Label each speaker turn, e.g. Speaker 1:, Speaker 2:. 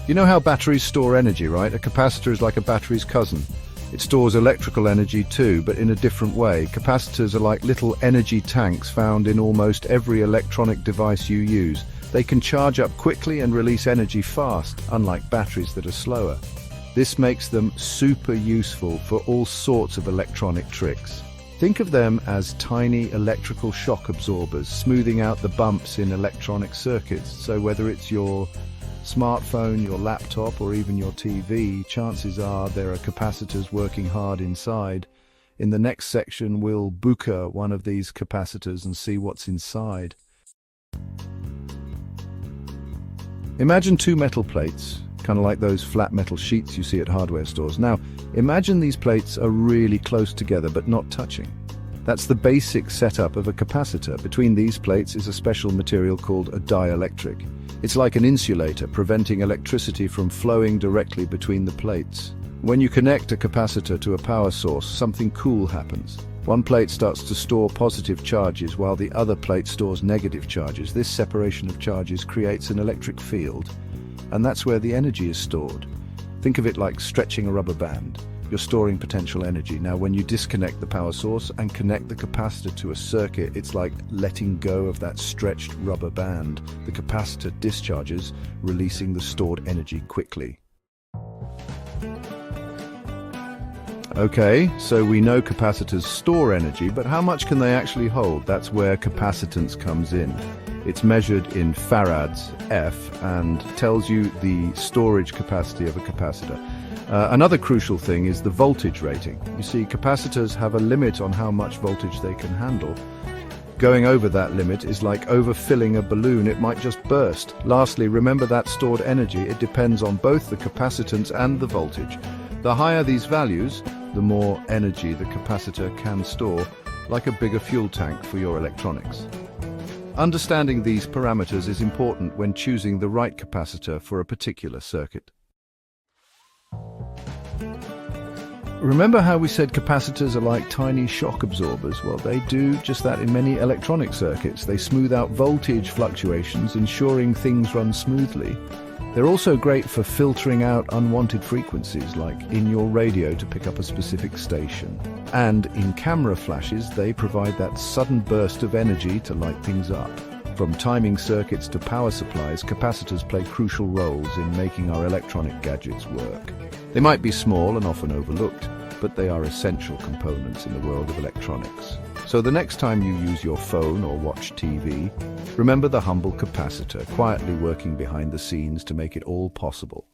Speaker 1: You know how batteries store energy, right? A capacitor is like a battery's cousin. It stores electrical energy too, but in a different way. Capacitors are like little energy tanks found in almost every electronic device you use. They can charge up quickly and release energy fast, unlike batteries that are slower. This makes them super useful for all sorts of electronic tricks. Think of them as tiny electrical shock absorbers, smoothing out the bumps in electronic circuits. So whether it's your smartphone, your laptop, or even your TV, chances are there are capacitors working hard inside. In the next section, we'll buka one of these capacitors and see what's inside. Imagine two metal plates, kind of like those flat metal sheets you see at hardware stores. Now, imagine these plates are really close together but not touching. That's the basic setup of a capacitor. Between these plates is a special material called a dielectric. It's like an insulator, preventing electricity from flowing directly between the plates. When you connect a capacitor to a power source, something cool happens. One plate starts to store positive charges while the other plate stores negative charges. This separation of charges creates an electric field, and that's where the energy is stored. Think of it like stretching a rubber band. You're storing potential energy. Now, when you disconnect the power source and connect the capacitor to a circuit, it's like letting go of that stretched rubber band. The capacitor discharges, releasing the stored energy quickly. Okay, so we know capacitors store energy, but how much can they actually hold? That's where capacitance comes in. It's measured in farads, F, and tells you the storage capacity of a capacitor. Another crucial thing is the voltage rating. You see, capacitors have a limit on how much voltage they can handle. Going over that limit is like overfilling a balloon. It might just burst. Lastly, remember that stored energy. It depends on both the capacitance and the voltage. The higher these values, the more energy the capacitor can store, like a bigger fuel tank for your electronics. Understanding these parameters is important when choosing the right capacitor for a particular circuit. Remember how we said capacitors are like tiny shock absorbers? Well, they do just that in many electronic circuits. They smooth out voltage fluctuations, ensuring things run smoothly. They're also great for filtering out unwanted frequencies, like in your radio to pick up a specific station. And in camera flashes, they provide that sudden burst of energy to light things up. From timing circuits to power supplies, capacitors play crucial roles in making our electronic gadgets work. They might be small and often overlooked, but they are essential components in the world of electronics. So the next time you use your phone or watch TV, remember the humble capacitor, quietly working behind the scenes to make it all possible.